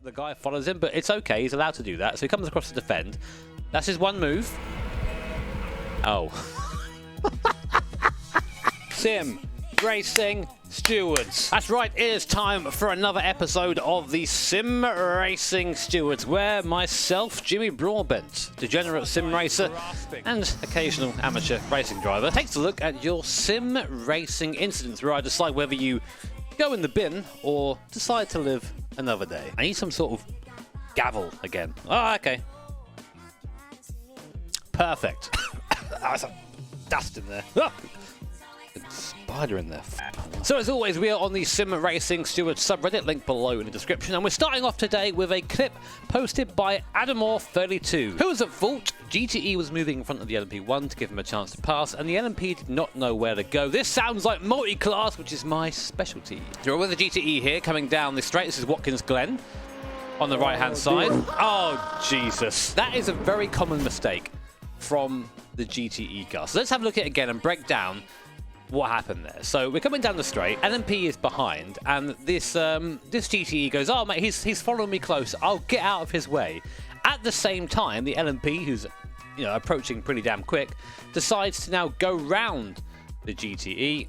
the guy follows him, but it's okay. He's allowed to do that. So he comes across to defend. That's his one move. Oh. Sim Racing Stewards. That's right, it is time for another episode of the Sim Racing Stewards, where myself, Jimmy Broadbent, degenerate sim racer and occasional amateur racing driver, takes a look at your sim racing incidents where I decide whether you go in the bin or decide to live another day. I need some sort of gavel again. Oh, okay. Perfect. There's a dust in there. Ah! Spider in there. So as always, we are on the Sim Racing Stewards subreddit, link below in the description, and we're starting off today with a clip posted by Adamore32. Who was at fault? GTE was moving in front of the LMP1 to give him a chance to pass, and the LMP did not know where to go. This sounds like multi-class, which is my specialty. You're with the GTE here, coming down the straight. This is Watkins Glen on the right-hand side. Oh, Jesus. That is a very common mistake from the GTE car. So let's have a look at it again and break down what happened there. So we're coming down the straight, LMP is behind, and this GTE goes, oh mate, he's following me close, I'll get out of his way. At the same time, the LMP, who's approaching pretty damn quick, decides to now go round the GTE,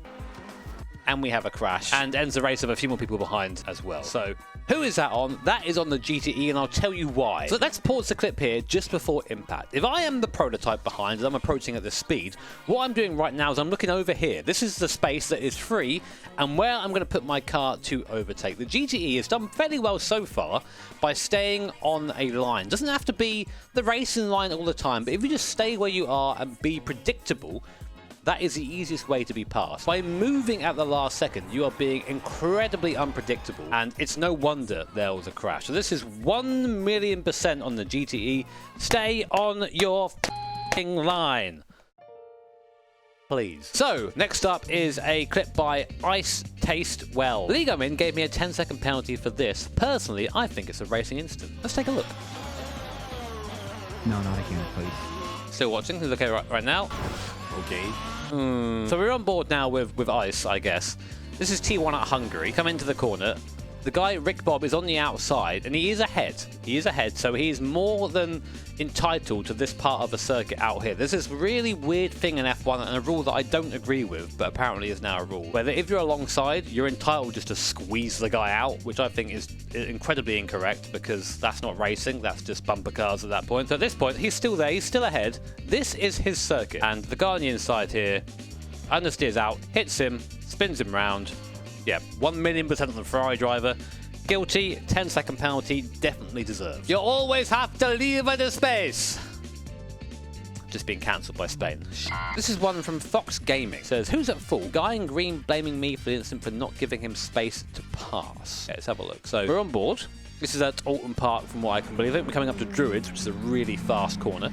and we have a crash, and ends the race with a few more people behind as well. So who is that on? That is on the GTE, and I'll tell you why. So let's pause the clip here just before impact. If I am the prototype behind and I'm approaching at this speed, what I'm doing right now is I'm looking over here. This is the space that is free and where I'm going to put my car to overtake. The GTE has done fairly well so far by staying on a line. Doesn't have to be the racing line all the time, but if you just stay where you are and be predictable, that is the easiest way to be passed. By moving at the last second, you are being incredibly unpredictable, and it's no wonder there was a crash. So this is 1,000,000% on the GTE. Stay on your f***ing line, please. So next up is a clip by Ice Taste Well. The league I'm in gave me a 10-second penalty for this. Personally, I think it's a racing incident. Let's take a look. No, not again, please. Still watching. It's okay right now. Okay. So we're on board now with Ice, I guess. This is T1 at Hungary. Come into the corner. The guy, Rick Bob, is on the outside, and he is ahead. He is ahead, so he is more than entitled to this part of the circuit out here. There's this really weird thing in F1 and a rule that I don't agree with, but apparently is now a rule, where if you're alongside, you're entitled just to squeeze the guy out, which I think is incredibly incorrect, because that's not racing, that's just bumper cars at that point. So at this point, he's still there, he's still ahead. This is his circuit, and the guy on the inside here understeers out, hits him, spins him round. Yeah, 1,000,000% on the Ferrari driver. Guilty, 10-second penalty, definitely deserved. You always have to leave the space. Just being cancelled by Spain. This is one from Fox Gaming. It says, who's at fault? Guy in green blaming me for the incident for not giving him space to pass. Okay, let's have a look. So we're on board. This is at Alton Park from what I can believe it. We're coming up to Druids, which is a really fast corner.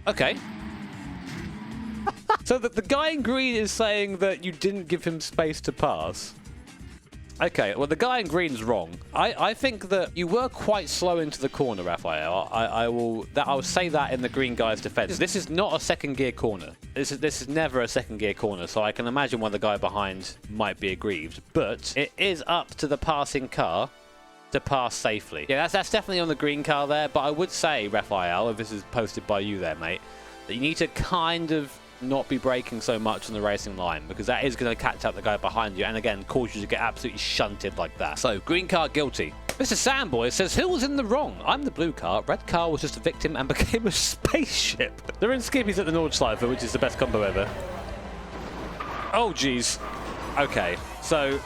Okay. So the guy in green is saying that you didn't give him space to pass. Okay, well, the guy in green's wrong. I think that you were quite slow into the corner, Raphael. I will say that in the green guy's defense. This is not a second gear corner. This is never a second gear corner, so I can imagine why the guy behind might be aggrieved. But it is up to the passing car to pass safely. Yeah, that's definitely on the green car there, but I would say, Raphael, if this is posted by you there, mate, that you need to kind of not be braking so much on the racing line, because that is going to catch up the guy behind you and again cause you to get absolutely shunted like that. So green car guilty. Mr. Sandboy says, who was in the wrong? I'm the blue car. Red car was just a victim and became a spaceship. They're in skippies at the Nordschleife, which is the best combo ever. Oh geez. Okay, so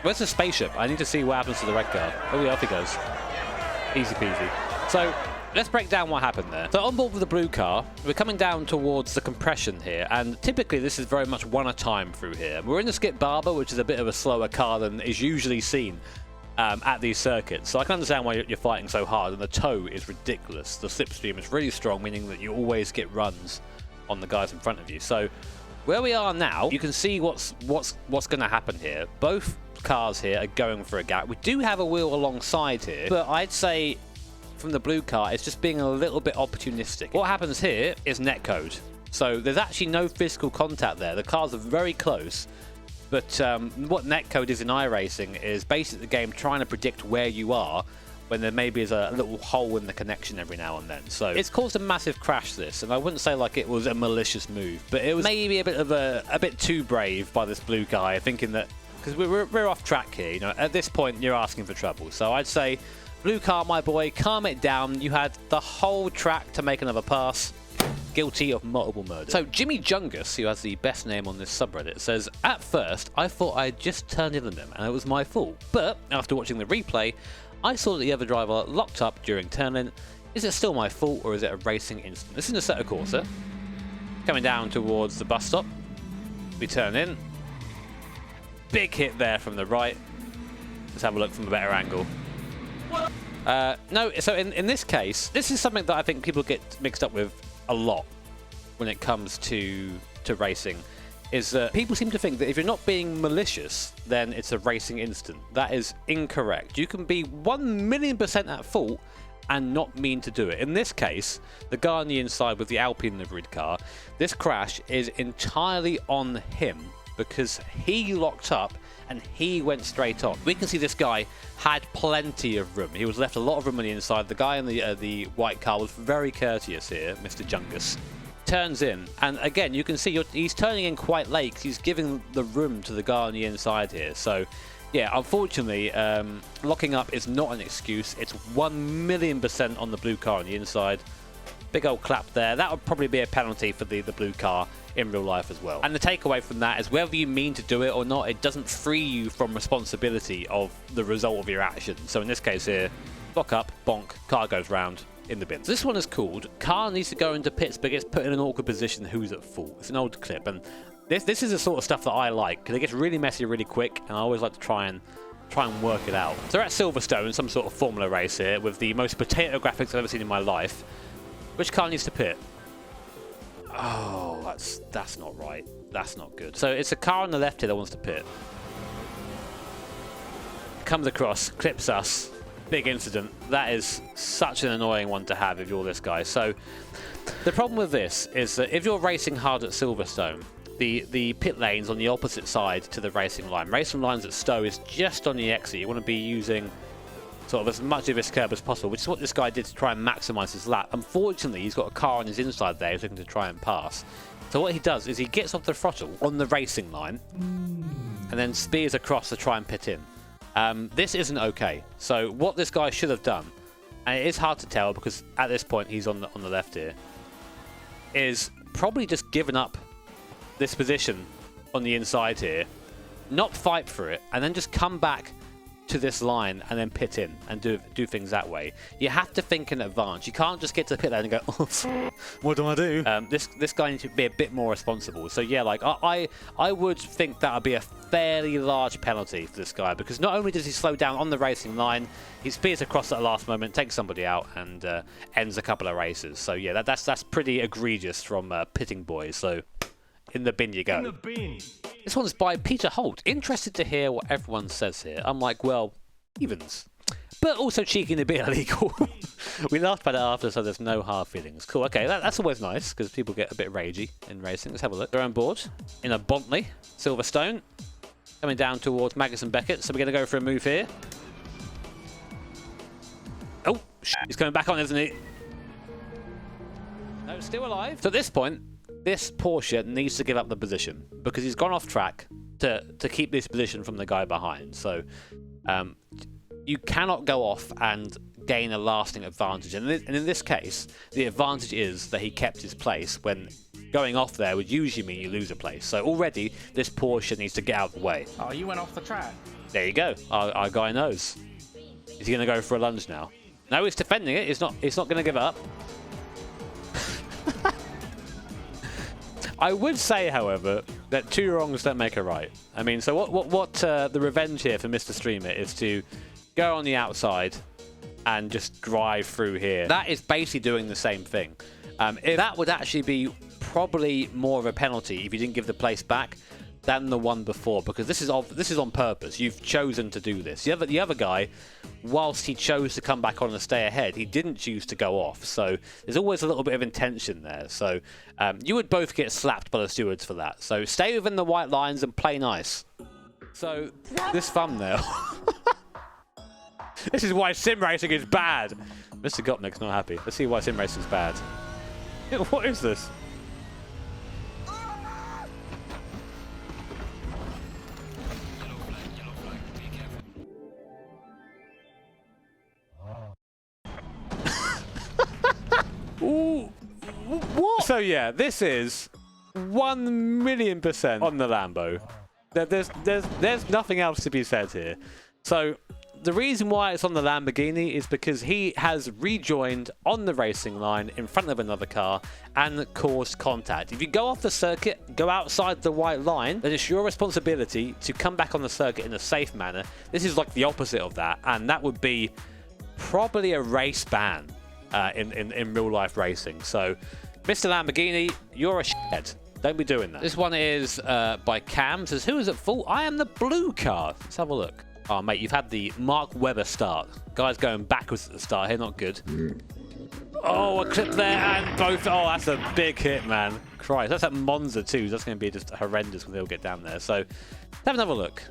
where's the spaceship? I need to see what happens to the red car. Oh yeah, off he goes. Easy peasy. So let's break down what happened there. So on board with the blue car, we're coming down towards the compression here, and typically this is very much one at a time through here. We're in the Skip Barber, which is a bit of a slower car than is usually seen at these circuits. So I can understand why you're fighting so hard, and the tow is ridiculous. The slipstream is really strong, meaning that you always get runs on the guys in front of you. So where we are now, you can see what's going to happen here. Both cars here are going for a gap. We do have a wheel alongside here, but I'd say from the blue car, it's just being a little bit opportunistic. What happens here is netcode. So there's actually no physical contact there. The cars are very close, But what netcode is in iRacing is basically the game trying to predict where you are when there maybe is a little hole in the connection every now and then. So it's caused a massive crash, this, and I wouldn't say like it was a malicious move, but it was maybe a bit too brave by this blue guy, thinking that because we're off track here. You know, at this point you're asking for trouble. So I'd say, blue car, my boy, calm it down. You had the whole track to make another pass. Guilty of multiple murder. So Jimmy Jungus, who has the best name on this subreddit, says, at first I thought I had just turned in on him and it was my fault, but after watching the replay I saw that the other driver locked up during turn-in. Is it still my fault or is it a racing incident? This is a Assetto Corsa coming down towards the bus stop. We turn in. Big hit there from the right. Let's have a look from a better angle. No, so in this case, this is something that I think people get mixed up with a lot when it comes to racing, is that people seem to think that if you're not being malicious, then it's a racing incident. That is incorrect. You can be 1,000,000% at fault and not mean to do it. In this case, the guy on the inside with the Alpine liveried car, this crash is entirely on him because he locked up and he went straight on. We can see this guy had plenty of room. He was left a lot of room on the inside. The guy in the white car was very courteous here, Mr. Jungus. Turns in, and again, you can see he's turning in quite late because he's giving the room to the guy on the inside here. So, yeah, unfortunately, locking up is not an excuse. It's 1,000,000% on the blue car on the inside. Big old clap there. That would probably be a penalty for the blue car in real life as well. And the takeaway from that is whether you mean to do it or not, it doesn't free you from responsibility of the result of your action. So in this case here, lock up, bonk, car goes round in the bin. So this one is called Car Needs to Go into Pits but Gets Put in an Awkward Position, Who's at Fault. It's an old clip, and this is the sort of stuff that I like because it gets really messy really quick, and I always like to try and work it out. So we're at Silverstone, some sort of formula race here with the most potato graphics I've ever seen in my life. Which car needs to pit? Oh, that's not right. That's not good. So it's a car on the left here that wants to pit. Comes across, clips us. Big incident. That is such an annoying one to have if you're this guy. So the problem with this is that if you're racing hard at Silverstone, the pit lane's on the opposite side to the racing line. Racing lines at Stowe is just on the exit. You want to be using sort of as much of this curb as possible, which is what this guy did to try and maximise his lap. Unfortunately, he's got a car on his inside there he's looking to try and pass. So what he does is he gets off the throttle on the racing line and then spears across to try and pit in. This isn't okay. So what this guy should have done, and it is hard to tell because at this point he's on the left here, is probably just given up this position on the inside here, not fight for it, and then just come back to this line and then pit in and do things that way. You have to think in advance. You can't just get to the pit lane and go, oh, what do I do? This guy needs to be a bit more responsible. So yeah, like I would think that would be a fairly large penalty for this guy because not only does he slow down on the racing line, he speeds across at the last moment, takes somebody out, and ends a couple of races. So yeah, that's pretty egregious from pitting boys. So in the bin you go. In the bin. This one's by Peter Holt. Interested to hear what everyone says here. I'm like, well, evens. But also cheeky and a bit illegal. We laughed about it after, so there's no hard feelings. Cool, okay, that's always nice, because people get a bit ragey in racing. Let's have a look. They're on board in a Bontley, Silverstone, coming down towards Magnus and Beckett. So we're going to go for a move here. Oh, he's coming back on, isn't he? No, still alive. So at this point, this Porsche needs to give up the position because he's gone off track to keep this position from the guy behind. So you cannot go off and gain a lasting advantage. And in this case, the advantage is that he kept his place when going off there would usually mean you lose a place. So already, this Porsche needs to get out of the way. Oh, you went off the track. There you go. Our guy knows. Is he going to go for a lunge now? No, he's defending it. He's not going to give up. I would say, however, that two wrongs don't make a right. I mean, so what the revenge here for Mr. Streamer is to go on the outside and just drive through here. That is basically doing the same thing. If that would actually be probably more of a penalty if you didn't give the place back. than the one before, because this is on purpose. You've chosen to do this. The other guy, whilst he chose to come back on and stay ahead, he didn't choose to go off. So there's always a little bit of intention there. So you would both get slapped by the stewards for that. So stay within the white lines and play nice. So this thumbnail. This is why sim racing is bad. Mr. Gopnik's not happy. Let's see why sim racing is bad. What is this? Ooh, what? So yeah, this is 1,000,000% on the Lambo. There's nothing else to be said here. So the reason why it's on the Lamborghini is because he has rejoined on the racing line in front of another car and caused contact. If you go off the circuit, go outside the white line, then it's your responsibility to come back on the circuit in a safe manner. This is like the opposite of that, and that would be probably a race ban in real life racing. So Mr. Lamborghini, you're a shithead. Don't be doing that. This one is by Cam. Says, who is at fault? I am the blue car. Let's have a look. Oh, mate, you've had the Mark Webber start. Guy's going backwards at the start here. Not good. Oh, a clip there and both. Oh, that's a big hit, man. Christ. That's at Monza, too. That's going to be just horrendous when they'll get down there. So let's have another look.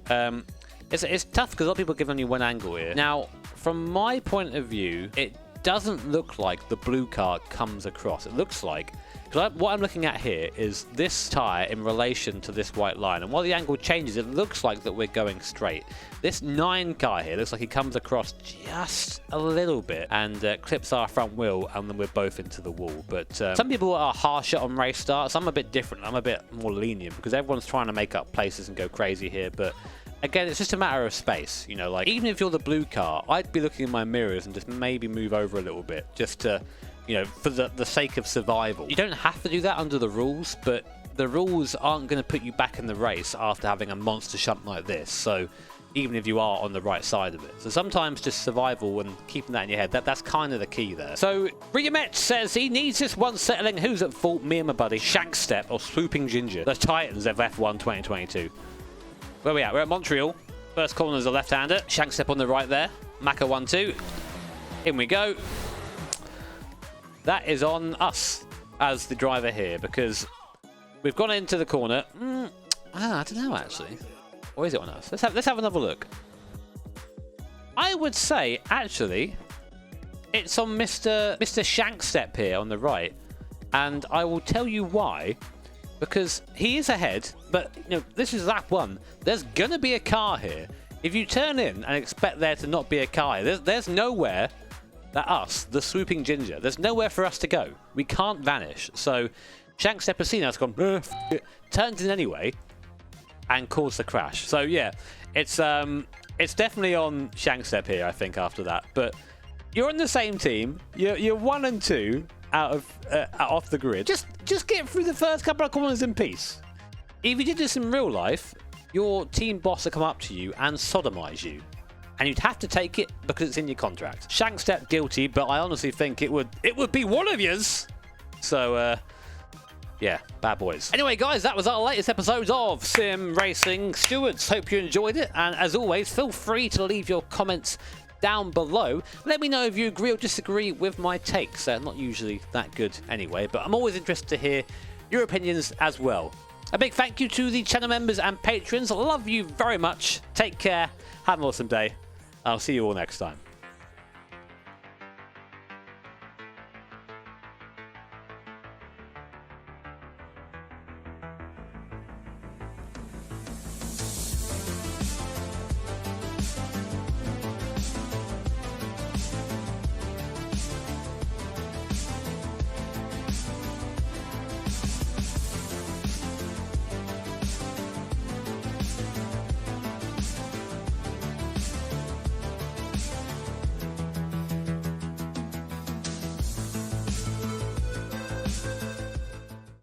It's tough because a lot of people give only one angle here. Now, from my point of view, it doesn't look like the blue car comes across. It looks like, what I'm looking at here is this tyre in relation to this white line, and while the angle changes, it looks like that we're going straight. This 9 car here looks like he comes across just a little bit and clips our front wheel, and then we're both into the wall. But some people are harsher on race starts. I'm a bit different. I'm a bit more lenient because everyone's trying to make up places and go crazy here, but again, it's just a matter of space, you know, like, even if you're the blue car, I'd be looking in my mirrors and just maybe move over a little bit, just to, you know, for the sake of survival. You don't have to do that under the rules, but the rules aren't going to put you back in the race after having a monster shunt like this, so even if you are on the right side of it. So sometimes just survival and keeping that in your head, that's kind of the key there. So Riemet says he needs this one settling. Who's at fault? Me and my buddy. Shank Step or Swooping Ginger. The Titans of F1 2022. Where are we at? We're at Montreal. First corner is a left-hander. Shank Step on the right there. Maka 1-2. In we go. That is on us as the driver here because we've gone into the corner. I don't know, actually. Or is it on us? Let's have another look. I would say, actually, it's on Mr. Shank Step here on the right. And I will tell you why. Because he is ahead, but you know, this is lap 1. There's gonna be a car here. If you turn in and expect there to not be a car here, there's nowhere that us, the Swooping Ginger, there's nowhere for us to go. We can't vanish. So Shank Step has seen us, gone, turns in anyway, and caused the crash. So yeah, it's definitely on Shank Step here, I think, after that. But you're on the same team. You're 1 and 2. Off the grid. Just get through the first couple of corners in peace. If you did this in real life, your team boss would come up to you and sodomize you. And you'd have to take it because it's in your contract. Shank Step guilty, but I honestly think it would be one of yous. So yeah, bad boys. Anyway, guys, that was our latest episode of Sim Racing Stewards. Hope you enjoyed it, and as always, feel free to leave your comments down below. Let me know if you agree or disagree with my takes. Not usually that good anyway, but I'm always interested to hear your opinions as well. A big thank you to the channel members and patrons. I love you very much. Take care. Have an awesome day. I'll see you all next time.